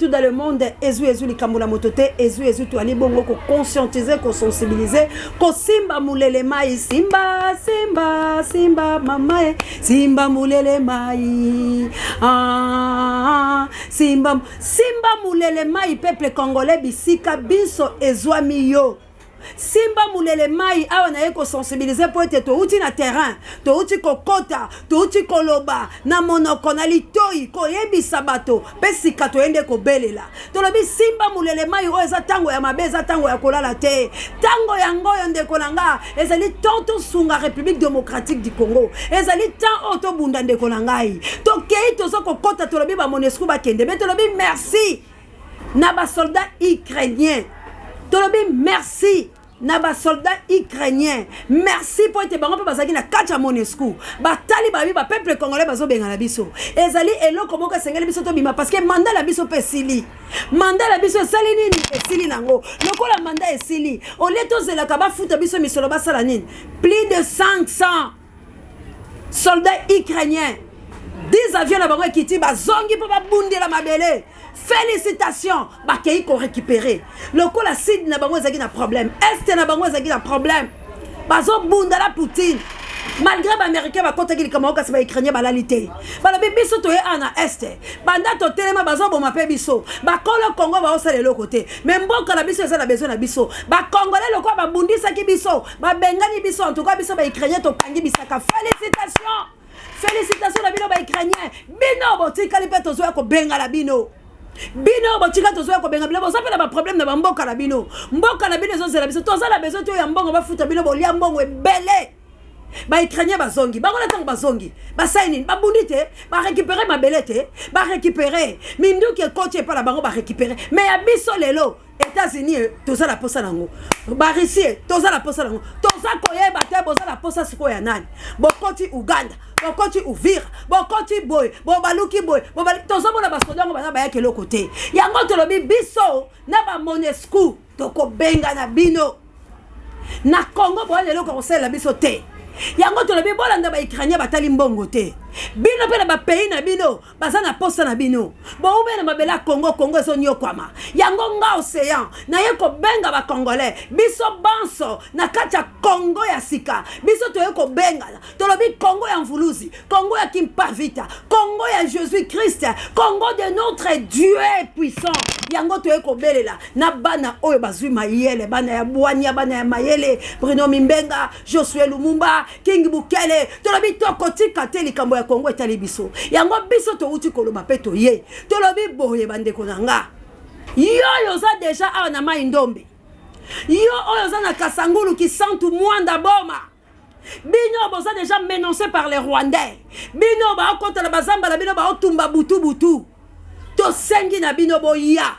partout dans le monde, ezu likambula motote, ezu to ali bongo ko conscientiser, ko sensibiliser, ko simba mulele mai, simba mama, simba mulele mai. Simba mulele mai, peuple congolais bisika biso ezwami yo. Simba mulele mai awa na yeko sensibiliser pour être to uti na terrain, to uti kokota, to uti koloba na monoko na litoi ko yebisa bato pesika to ende ko belela. To lobi simba mulele mai o eza tango ya mabeza tango ya kolala te. Tango ya ngoyo ndeko nanga ezali tonto sunga République démocratique du Congo. Ezali tan oto bunda ndeko nangai. To kei to so kokota to lobi ba MONUSCO ba kende. Mais to lobi merci na ba soldat ukrainien. To lobi merci Naba soldat ukrainien. Merci pour être bango bazaki na kacha MONUSCO. Batali babi ba peuple congolais bazo benga na biso. Ezali elo komo ka sengeli biso to bima parce que mandat la biso pesili. Mandat la biso sali nini pesili nango. Lokola mandat esili. O leto zela kaba futa biso misolo basala nini. Plus de 500 soldats ukrainiens. 10 avions na bango kiti bazongi po ba bundi la mabele. Félicitations, bakei ko récupérer. Loko la sud na bango ezaki na problème. Est na bango ezaki na problème. Bazo bunda la Poutine. Malgré les Américains ba kota ki kamoko kasi ba ukrainien ba lalité. Ba la biso to ye ana est. Banda to telema bazo bo mape biso. Ba kolo Congo ba osale le côté. Mais mboka la biso eza na besoin na biso. Ba congolais loko ba bundisa ki biso. Ba bengani biso en tout cas biso ba ukrainien to kangi bisaka. Félicitations. Félicitations la bino ba ukrainien. Bino botika li peto zo ko benga la bino. Bino botika tozoya ko benga bilabo sapela ba problème na ba mboka na bino. Mboka na bino zo zela biso toza la besoin to ya mbongo ba futa bino bolia mbongo ebele. Ba ukrainien bazongi, ba ngona tango bazongi. Ba saini, ba bundite, ba récupérer ma belete, ba récupérer. Mindu ke coach pa la bango ba récupérer. Mais ya biso lelo États-Unis toza la posa nango. Ba Russie toza la posa nango. Toza koyeba te boza la posa siko ya nani. Bokoti Uganda. Bokoti Uvira, bokoti boy, bobaluki boy, bobali tozo bona basodongo bana ba yake lokote. Yango tolobi biso na ba MONUSCO toko benga na bino. Na Congo bo lelo ko sela biso te. Yango tolobi bolanda ba ukrainien batali mbongo te. Bino pe na ba pays na bino, baza na posa na bino. Bo ube na mabela Congo zo nyokwama. Yango nga océan, na yeko benga ba congolais. Biso banso na kacha Congo ya sika. Biso to yeko benga. Tolobi Congo ya mvuluzi, Congo ya Kimpavita, Congo ya Jésus-Christ, Congo de notre Dieu puissant. Yango to yeko belela na bana oyo bazui mayele, bana ya Bwanya, bana ya Mayele, Bruno Mimbenga, Josué Lumumba, King Bukele. Tolobi tokotika te likambo ya Congo etali biso. Yango biso to uti koloba peto ye. Tolobi boye bandeko nanga. Yo yoza déjà awa na mai ndombe. Yo yoza na Kasangulu ki santu mwanda boma. Bino boza déjà menacé par les Rwandais. Bino ba kota la bazamba la bino ba otumba butu. To sengi na bino boya.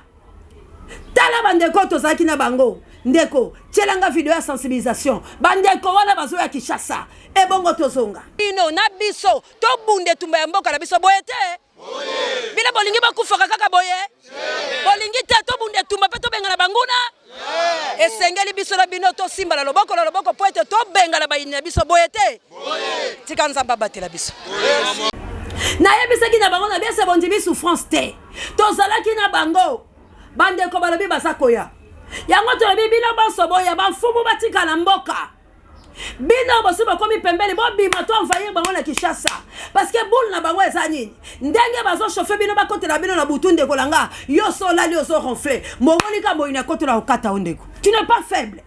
Tala bandeko to zaki na bango. Ndeko, tchelanga video ya sensibilisation. Bandeko wana bazo ya Kishasa. E bongo tozonga. Bino na biso, to bunde tumba ya mboka na biso boye te. Boye. Bila bolingi bakufaka kaka boye. Bolingi te to bunde tumba pe to benga na banguna. Esengeli biso na bino to simba la loboko poete to benga na bayina biso boye te. Boye. Tika nzamba batela biso. Na yebisa ki na bango na biso bondibi souffrance te. To zalaki na bango. Bandeko balobi basakoya. Yango to bino baso boya ba fumu batika na mboka. Bino boso bakomi pembele bo bima to envahir bango na Kinshasa parce que boule na bango eza nini ndenge bazo chauffer bino bakote na bino na butunde kolanga yo so lali yo so ronfler mongoli ka boina kote na okata ondeko tu n'es pas faible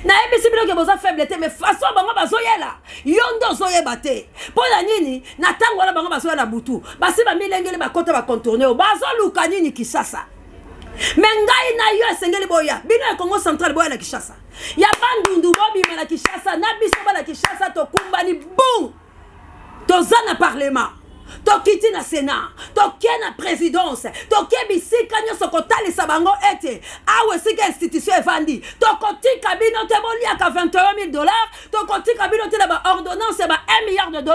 na ebisi bino ke boza faible te mais façon bango bazo yela yo ndo zo yeba te pona nini na tango na bango bazo na butu basi ba milengele bakote ba contourner bazo luka nini Kinshasa. Mengai na yo esengeli boya bino ya Congo central boya na Kinshasa ya bandundu bobi na Kinshasa na biso ba na Kinshasa to kumbani boum to zana parlement to kiti na Sénat to kena présidence to kebisi kanyo sokotali sabango ete awe sika institution evandi to kotika bino te bolia ka $21,000 to kotika bino te na ba ordonnance ba $1 milliard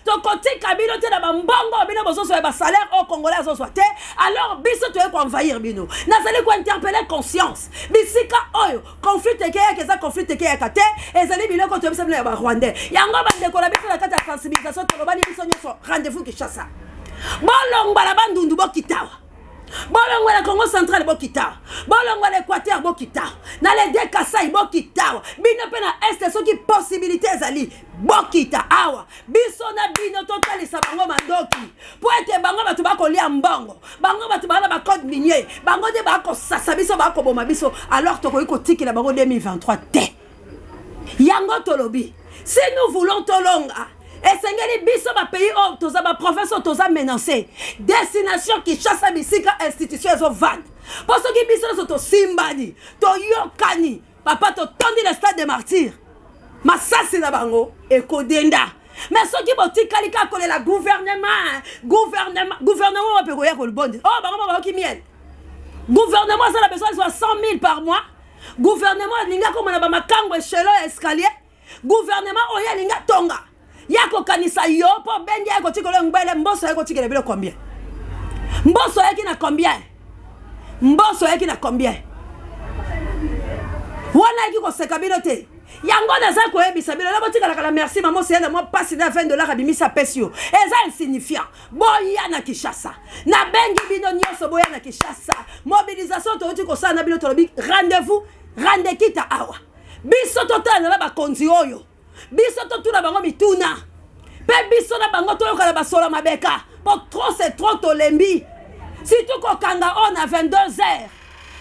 to kotika bino te na ba mbongo bino bozo so ba salaire au congolais zo te alors biso to ko envahir bino nazali ko interpeller conscience bisika oyo conflit ke ya keza conflit ke ya kate ezali bino ko to bisa bino ba Rwandais yango bande ko la biso na kata sensibilisation to lobani biso nyoso rendez-vous Kinshasa bolong bala bandundu bokitawa Bolongo la Congo central bokita. Bolongo l'Équateur bokita. Na les deux Kasaï bokita. Bino pe na est so ki possibilité ezali bokita awa. Biso na bino totalisa bango mandoki. Po ete bango batu bakolia mbongo. Bango batu bana ba code minier. Bango de bako sasa biso bako boma biso alors to ko tikila bango 2023 te. Yango tolobi. Si nous voulons tolonga et Seigneur biso ba pays o toza ba professeur toza menacé destination qui chasse bisika institution zo van parce que biso so to simbani to yokani papa to tondi le stade des martyrs masasi na bango e kodenda mais ce qui botikali ka kolela la gouvernement wa pe koya ko le bondi oh bango ba ki miel gouvernement ça a besoin de 100 000 par mois gouvernement linga ko na ba makango échelon escalier gouvernement oya linga tonga yako kanisa yo po bengi yako tikolo ngwele mboso yako tikele bilo combien mboso yaki na combien wana yaki ko seka bilo te yango na za ko ebisa bilo na botika la merci maman c'est na moi passe na $20 abimisa pesio eza insignifiant boya na Kinshasa na bengi bino nyoso boya na Kinshasa mobilisation to tiko sana bilo to rendez-vous kita awa biso totana na ba konzi oyo biso totuna bango mituna pe biso na bango toyoka na basola mabeka po trop c'est trop tolembi surtout kokanga on a 22h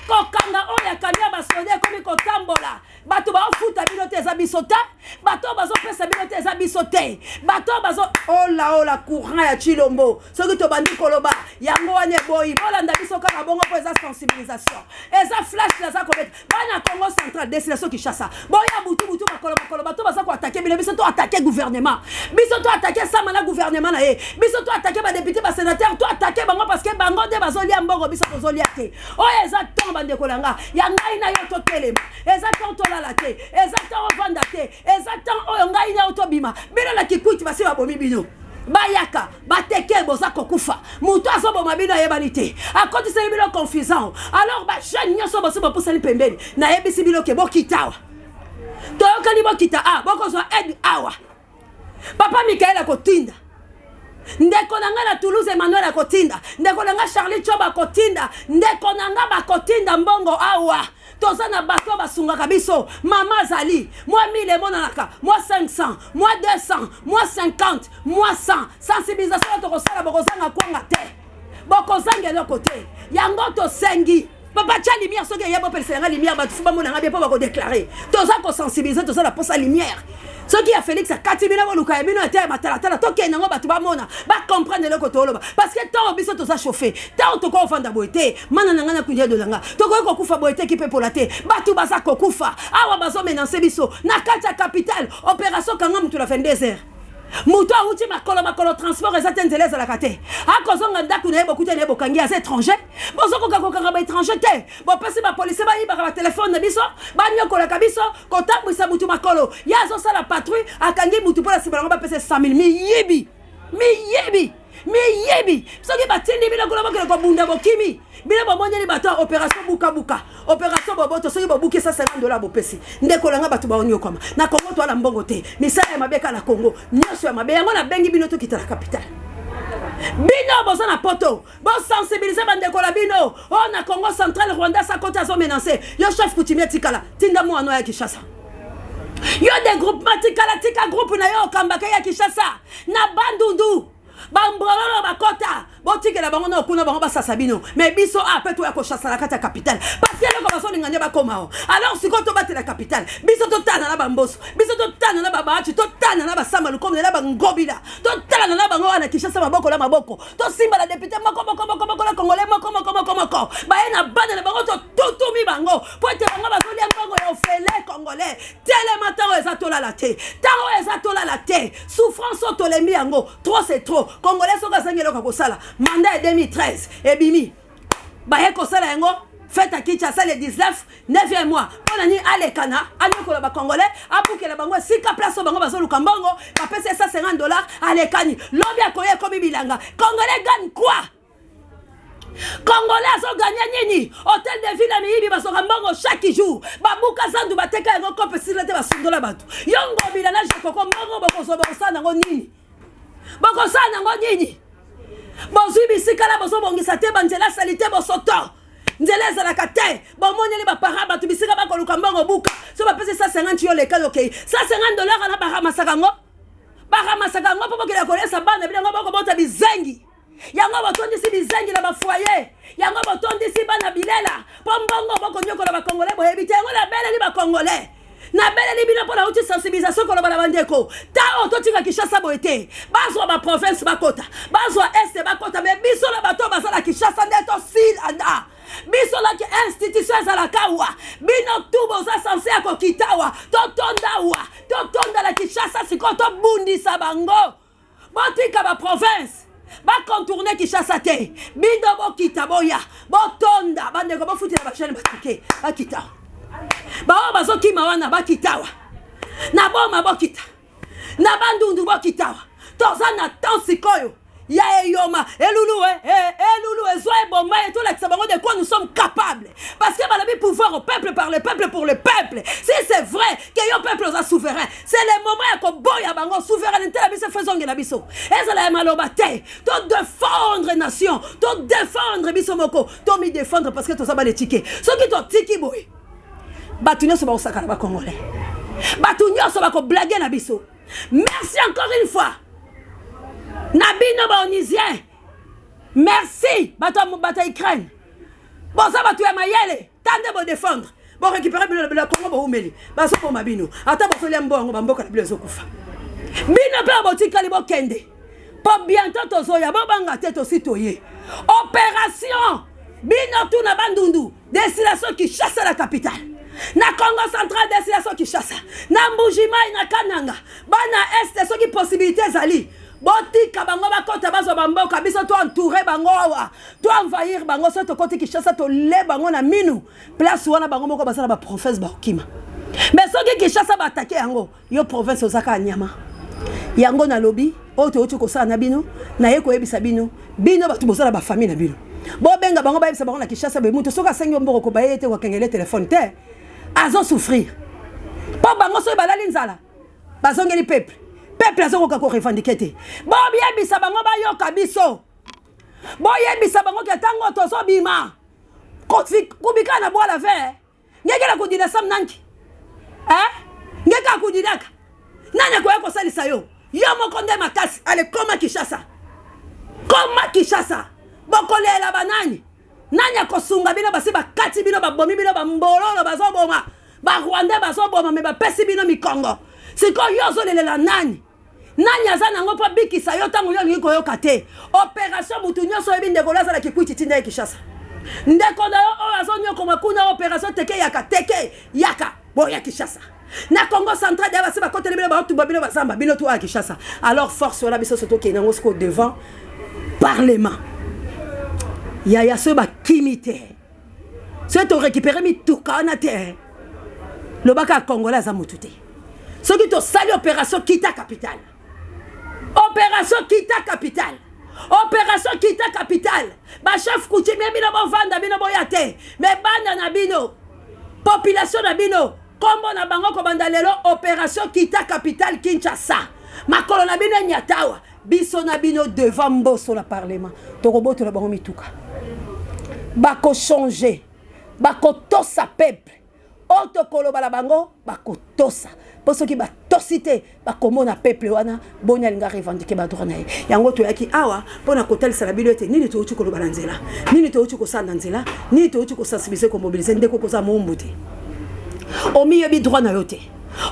kokanga on ya kamia basode komi kotambola bato ba futa bilote za bisota bato bazo pesa bilote za bisote bato bazo ola courant ya Chilombo soki to bandi koloba yango wane boyi bolanda biso kaka bongo po eza sensibilisation eza flash la za kobeta bana Congo central destination Kinshasa boya butu makolo bato baza ko attaquer biso to attaquer gouvernement biso to attaquer sama na gouvernement na ye biso to attaquer ba député ba sénateur to attaquer bango parce que bango de bazo lia mbongo biso to zolia te oyo eza ton bande kolanga ya ngai na yo to telema eza ton la te exactement vanda te exactement oyo ngai na otobima bino la kikuti basi babomi bino bayaka bateke boza kokufa muto azoboma bino yebani te akotisa bino confusant alors ba jeune nyoso boso bopusani pembeni na yebisi bino ke bokitawa toyokani bokita bokozwa aide awa papa Michael akotinda ndeko nanga na Toulouse Emmanuel akotinda ndeko nanga Charlie Choba akotinda ndeko nanga bakotinda mbongo awa toza na bato basunga biso mama zali moi 1000 monanaka moi 500 moi 200 moi 50 moi 100 sensibilisation to kosala bokozanga kwanga te bokozanga eloko te yango to sengi papa tia lumière soki yebo pelsenga lumière batu fuba monanga bien po bako déclarer toza ko sensibiliser toza la posa lumière ce qui a Félix a katibina boluka bino ete matala to kenango batu ba mona ba comprendre le koto loba parce que tant biso to sa chauffer tant to ko vanda boité mana nanga na kudia dolanga to ko kufa boité qui peut polate batu baza ko kufa awa bazo menacer biso na kati ya capitale opération kanga mutu la fin des heures muto uti makolo transport eza tenzeleza la kate akozonga ndaku na yebo kutene yebo kangi az étranger bozoko kakokanga ba étranger te bo pesi ba police ba yiba ba téléphone na biso ba nyokola ka biso kotambwisa mutu makolo yazo sala patrouille akangi mutu pola sibango ba pese 100 000 miyebi soki batindi bino koloba kele ko bunda bokimi bino bomonyeli bato opération buka opération boboto soki bobuki $150 bopesi ndeko langa bato baonyokoma na Congo to ala mbongo te misala ya mabeka na Congo nyoso ya mabe yango na bengi bino to kitala capitale bino boza na poto bo sensibiliser bandeko la bino o na Congo central Rwanda sa kota zo menacer yo chef coutumier tikala tinda mo ano ya Kinshasa yo de groupement tika groupe na yo kambaka ya Kinshasa na bandundu bambololo bakota botikela bango na okuna bango basasa bino mais biso apeto ya kochasa la kati ya capitale parce que loko basolinganya bakomao alors siko to batela capitale biso to tana na bamboso biso to tana na babachi to tana na basamba lukombe na bangobila to tana na bango wana Kinshasa maboko to simba la député moko la congolais moko baye na bande na bango to tutumi bango po te bango bazolia bango ya ofele congolais tele matao ezatola la te souffrance otolembi yango trop c'est trop congolais soka sangelo kakosala mandat 2013 ebimi baye kosala yango fête à Kinshasa le 19 9e mois on a ni alekana anyokola ba congolais abukela bango sika place bango bazoluka mbongo ba pesa $150 alekani lobi akoye komi bilanga congolais gagne quoi Congolais ont gagné nini hôtel de ville à miyibi basoka mbongo chaque jour babuka zandu bateka yango kope silate basundola batu yongo bilana jekoko mbongo bokoso bokosana ngo nini bozwi bisika la bozo bongisa te banzela salite bosoto nzela ezalaka te bomoneli bapara bato bisika bakoluka mbongo buka so bapesi 150 yo leka okei $150 na baramasaka ngo mpo bokela kolesa bana bilango bokobota bizengi yango botondisi bizengi na bafoyer yango botondisi bana bilela mpo mbongo bokonyokola bakongole boyebi te yango nabeleli bakongole nabeleli bino mpona uti sensibilisation koloba na bandeko ta oyo totika Kinshasa boye te bazwa baprovince bakota bazwa este bakota me biso na bato bazala Kinshasa nde tosilanda biso laki institution ezalaka awa bino tu boza sanse ya kokita awa totonda awa totonda la Kinshasa sikoyo tobundisa bango botika baprovince bakontourne Kinshasa te bino bokita boya botonda bandeko bofutela bashane batike bakita bao bazokima wana bakitawa na boma bokita na bandundu bokitawa toza na temps sikoyo ya eyoma elulu ezwa eboma et tout la bango de quoi nous sommes capables parce que balabi pouvoir au peuple par le peuple pour le peuple si c'est vrai que yo peuple oza souverain c'est le moment ya koboya bango souveraineté la biso faisonge na biso ezala ya maloba te to défendre nation to défendre biso moko to mi défendre parce que toza ba le ticket soki to tiki boy batu nyonso bakosakana bakongolais batu nyonso bakoblague na biso merci encore une fois Nabino Baonisien. Merci. Bata Ukraine. Bon, ça va tuer Mayele. Tande bon défendre. Bon, récupérer le Congo pour Oumeli. Bah, ça pour ma bino. Attends, pour faire un bon, on va m'boka la bleu Zokoufa. Bino père Boti Kalibo Kende. Pour bientôt, Tozoya, Bobanga tête aussi toye. Opération. Bino tout na bandundu. Destination qui chasse la capitale. Na Congo central, destination qui chasse. Na Mbujima, na Kananga. Bana Est, ce qui possibilité zali. Botika bango bakota bazo bamboka biso to entourer bango wa to envahir bango so to koti Kinshasa to le bango na minu place wana bango moko basala ba province ba okima mais soki Kinshasa ba attaquer yango yo province ozaka nyama yango na lobby o to uti ko sala na bino na ye ko yebisa bino batu bosala ba famille na bino bo benga bango ba yebisa bango na Kinshasa be muto soka sengi mboko ko ba yete ko kengele téléphone te azo souffrir po bango so balali nzala bazongeli peuple azokoka ko revendiquer te bo yebisa bango ba yoka biso bo yebisa bango ke tango tozo bima kubika na bola ve ngekela kudina sam nanki ngeka kudinaka nanya ko yako salisa yo moko nde makasi ale koma Kinshasa bokolela banani nanya ko sunga bino basi bakati bino babomi bino bambololo bazoboma ba Rwanda bazoboma me bapesi bino mikongo siko yozo lelela nani aza nango po bikisa yo tango yo ngi koyoka te opération mutu nyonso yebi ndeko lazala kikwiti tinda Kinshasa ndeko na yo o azonyo koma kuna opération teke yaka boya Kinshasa na Congo central de basi bakotele bino ba tuba bino bazamba bino to a Kinshasa alors force wala biso soto ke nango sko devant parlement ya se ba kimite c'est to récupérer mi tuka na te le baka congolais za mutute ce qui to sali opération kita capitale opération kita capitale ba chef coutumier bino bo vanda bino bo yate mais banda na bino population na bino kombo na bango ko banda lelo opération kita capitale Kinshasa makolo na bino nyatawa biso na bino devant mboso la parlement to roboto na bango mituka bako changer bako tosa peuple otokolo bala bango bako tosa parce que ba tosité ba komona peuple wana bonya linga revendiquer ba droit na ye yango to yaki awa pona kotel sala bilote nini to uchi ko loba nzela nini to uchi ko sanda nzela nini to uchi ko sensibiliser ko mobiliser ndeko ko za mombuti au milieu bi droit na yote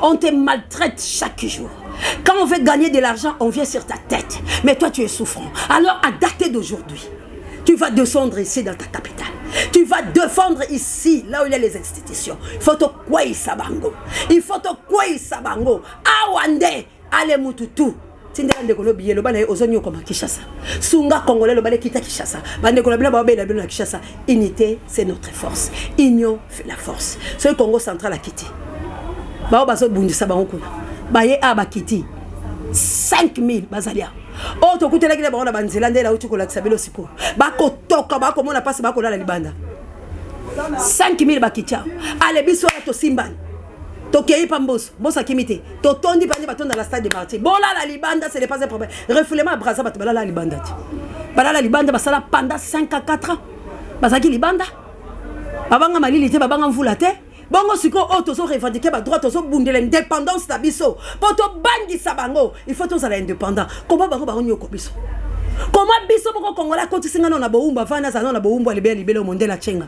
on te maltraite chaque jour quand on veut gagner de l'argent on vient sur ta tête mais toi tu es souffrant alors à dater d'aujourd'hui tu vas descendre ici dans ta capitale. Tu vas défendre ici, là où il y a les institutions. Il faut te koué sabango. Il faut te koué sabango. Awande, ale mututu. Tindende kolo biye lo bana ozonyo koma Kinshasa. Sunga congolais lo bana kita Kinshasa. Bande kolo bana ba bela bela Kinshasa. Unité, c'est notre force. Union fait la force. Ce Congo central a quitté. Ba bazo bundisa bango. Ba ye aba kiti. 5000 bazalia. Oh to kutela kile bango na banzela ndela uti ko lakisa bilo siko. Bako toka bako mona pasi bako la libanda. 5000 bakicha. Ale biso to simbani. Tokei Pambos, Bosa Kimite, Totondi Pani Baton dans la stade de Marty. Bon là, la Libanda, ce n'est pas un problème. Refoulement à Brasa, Batala Libanda. Balala Libanda, Basala pendant 5 à 4 ans. Basaki Libanda. Babanga Malilité, Babanga Mvoulate. Bongo siko o tozo revendiquer ba droit tozo bunde l'indépendance na biso. Poto bandi sabango, il faut tous aller indépendant. Comment bango bango nyoko biso? Comment biso boko Kongola koti singa na boumba vana za na boumba libele au monde la chenga.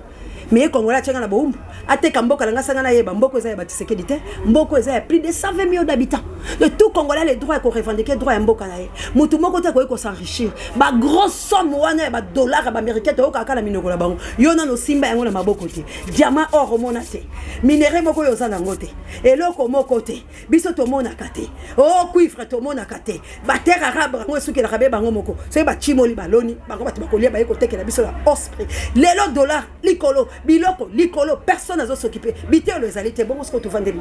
Mais Kongola chenga na boumba. Ate kamboka nga sanga na yeba mboko eza ya Tshisekedi te. Mboko eza ya plus de 120 millions d'habitants. De tout Congolais les droits ko revendiquer droit ya mboka na ye. Mutu moko te ko s'enrichir. Ba grosse somme wana ba dollars ba américain to ka kala minoko la bango. Yona no simba yango na maboko te. Diamant or mona te. Minerai moko yo za nango te. Eloko moko te. Biso to mona kate. Oh cuivre to mona kate. Ba terre arabe ngo suki la rabe bango moko. So ba chimoli baloni bango ba kolia ba ko tekela biso la osprey. Lelo dollar likolo biloko likolo personne n'a s'occuper. Bité les alliés bon ce que tu vendez.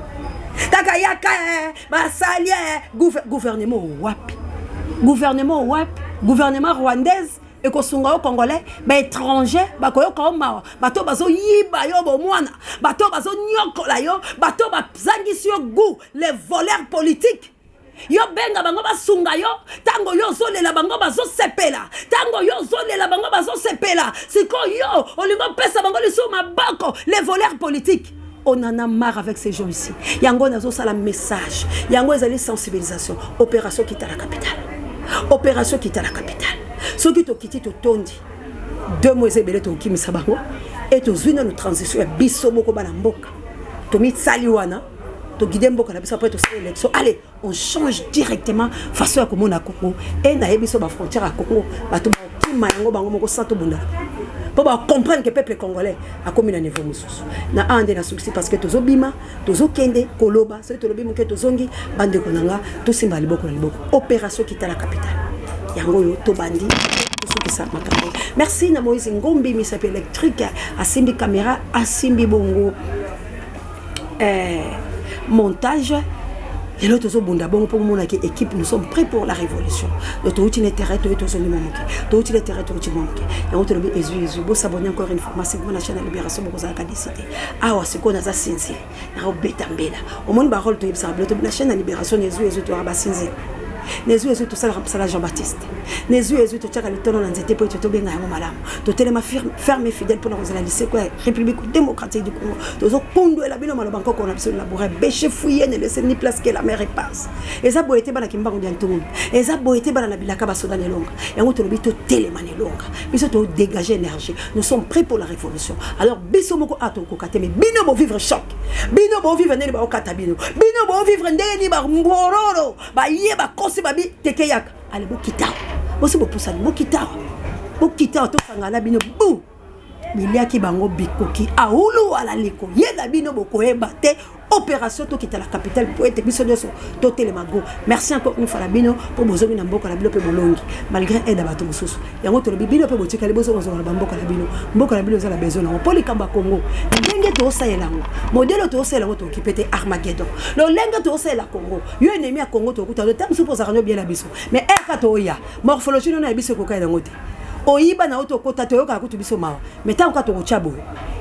Kaka yaka ba salia gouvernement wapi. Gouvernement rwandaise et ko sunga au congolais ba étranger ba ko yoka ma bato bazo yiba yo bo mwana bato bazo nyokola yo bato ba zangisi yo goût les voleurs politiques. Yo benga bango basunga yo tango yo zolela bango bazo sepela tango yo zolela bango bazo sepela siko yo olingo pesa bango liso maboko les voleurs politiques. On en a marre avec ces gens ici. Yango nazo sala message yango ezali sensibilisation opération quitte à la capitale. Opération quitte à la capitale. Ce qui to kiti to tondi 2 mois ebele to kimisa bango et to zwina no transition ya biso moko bana mboka to mitsali wana to guider mboka na biso après to ces élections. Allez, on change directement façon ya komona Congo et na yebiso ba frontière à Congo bato ba kima yango bango moko sato bunda pour comprendre que le peuple congolais a commis un niveau mususu na ande na succès parce que tozo bima tozo kende koloba c'est to lobimo ke tozongi bande konanga to simba liboko na liboko opération qui est la capitale yango yo to bandi. Merci na Moïse Ngombi misape électrique asimbi caméra asimbi bongo montage. Et l'autre zo bunda bongo pour mon équipe nous sommes prêts pour la révolution. Notre outil terrain to to zoni momoke. To outil terrain to outil momoke. Et on te le ezu bo s'abonner encore une fois ma la chaîne Libération pour ça décider. Ah ouais c'est qu'on a ça sinzi. Na obetambela. Au monde barol to yebsa la chaîne Libération ezu to aba sinzi. Nezu ezu to sala Jean-Baptiste. Nezu ezu to tchaka le tono na nzete po to benga yango malamu. To telema ferme fidèle pour nous lycée quoi République démocratique du Congo. To zo kondo la bino maloba ko on a besoin de labourer bêcher fouiller ne laisser ni place que la mer passe. Et ça boité bana kimba ko diantungu. Et ça boité bana na bilaka ba soda ne longa. Yango to lobi to telema ne longa. Biso to dégager énergie. Nous sommes prêts pour la révolution. Alors biso moko ato ko kateme bino bo vivre choc. Bino bo vivre ne ba o katabino. Bino bo vivre ndeni ba mbororo. Ba yeba c'est babi tekeyaka allez bo kita bo se bo pusani bo kita to sangana bino bu biliaki bango bikoki aulu ala liko yeda bino boko ebate opération to kita la capitale pour être biso nyoso to telemago. Merci encore une fois la bino pour bozomi na mboka la bilo pe bolongi malgré aide bato mususu yango to bino pe botika liboso bozo na mboka la bino za la besoin na polikamba Congo ndenge to sayelango modèle to sayelango to kipete Armageddon lo lenga to sayela Congo yo ennemi à Congo to kuta le temps pour ça bien la biso mais eka to ya morphologie no na biso ko ka yango te oyiba na auto kota to yoka kutu biso mawa mais tant ka to chabo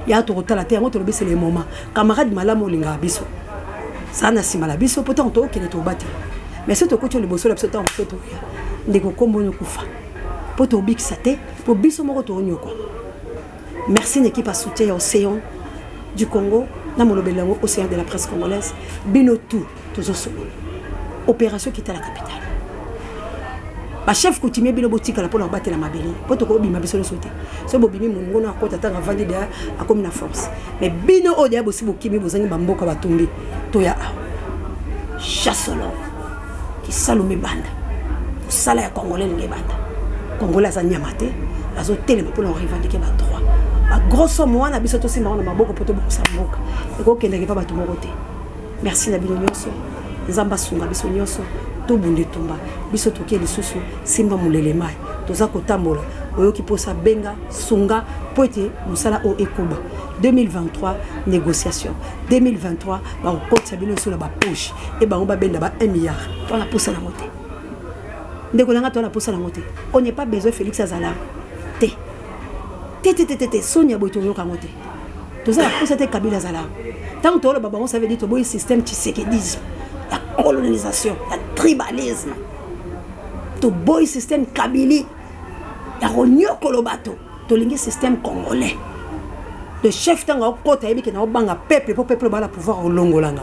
ya to tala te yango to biso les moments camarade malamu linga biso ça na sima la biso pourtant to kele to bati mais c'est to kutu le boso la biso tant to ya ndeko kombo no kufa poto bikisa te po biso moko to nyoko. Merci une équipe à soutien Océan du Congo na molobelango Océan de la presse congolaise bino tout tozo opération qui est à la capitale. Ba chef coutumier bino botika la pour battre la mabeli poto ko bima biso le sauter so bobimi mungo na kota tanga vandi de a comme na force mais bino odia bosi bokimi bozangi bamboka batumbi to ya chassolo qui salome banda sala ya congolais nge banda congolais za nyamate azo telema pour revendiquer ba droit ba grosso mois biso to simba na maboko poto bosa mboka eko kendeke pa bato moko te. Merci na bino nyonso nzamba sunga biso nyonso to bunde tumba biso toke lisusu simba mulele mai toza kotambola oyoki posa benga sunga poete musala o ekoba 2023 négociation 2023 ba kokotsa bino sur la ba poche et ba ngomba benda ba 1 milliard to la posa na moté ndeko langa to la posa na moté on n'est pas besoin Félix Azala te Sonia boito yoka moté Tout ça, c'était Kabila Zala. Tant que le Babon, ça veut dire que le système tshisekidisme, la colonisation, le tribalisme, le boy système Kabili, la ronyo kolobato, le système congolais. Le chef d'un côté, il y a un peuple pour peuple va pouvoir au Longolanga.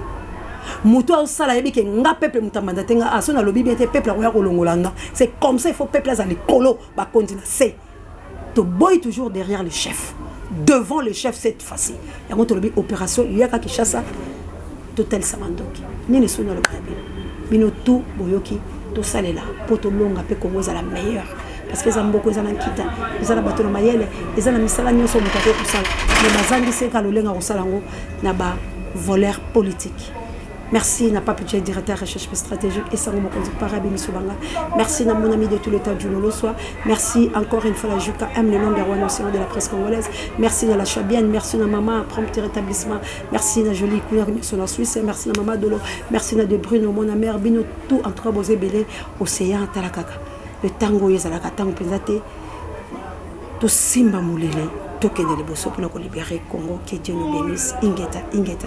Muto au sala yebi ke nga peuple mutamanda tenga aso na lobi bien te peuple ya kolongolanga. C'est comme ça il faut peuple za likolo ba continuer. C'est to boy toujours derrière le chef. Devant le chef cette fois-ci. Il y a une opération, il y a qui chasse Total Samandoki. Ni ne sont dans le Kabila. Bino tout boyoki, tout ça là. Pour tout le monde, Congo est la meilleure. Parce que les Zamboko, les Zankita, les Zanabato Mayele, les Zanamisala Nyoso Mutako Kusala, les Bazangi Seka Lolenga Rosalango, Naba voleur politique. Merci, n'a pas pu être directeur de recherche stratégique et ça, merci à mon ami de tout le temps du Lolo Soir. Merci encore une fois à Juka M, le nom de la presse congolaise. Merci à la Chabienne, merci à maman, prompt rétablissement. Merci à Jolie Couleur sur la Suisse. Merci à maman Dolo. Merci à De Bruno, mon amère, Bino, tout en trois beaux ébélés, océan, Talakaka. Le tango, Yazalaka, tango, Penzate, tout Simba Moulele. Token de Bosso pour nous libérer Congo, que Dieu nous bénisse. Ingeta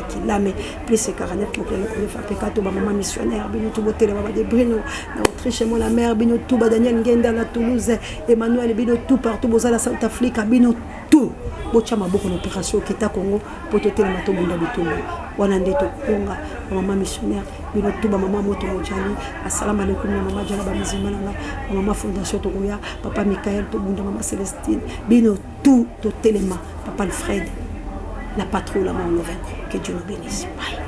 qui l'a mais plus c'est 49 pour que nous fassions tout maman missionnaire, bino tout boté la de Bruno, na Autriche moi la mère, bino tout Daniel Ngenda la Toulouse, Emmanuel bino tout partout boza la South Africa, bino tout. Bochama beaucoup d'opérations qui ta Congo pour te tellement tout monde bitumba. Wana ndeto konga maman missionnaire, bino tout maman moto mojani. Assalamu alaikum maman jana ba mizimana maman fondation Togoya, papa Michael tout monde maman Célestine, bino tout téléma, papa Alfred, la patrouille, la mort, nous vaincrons. Que Dieu nous bénisse. Bye.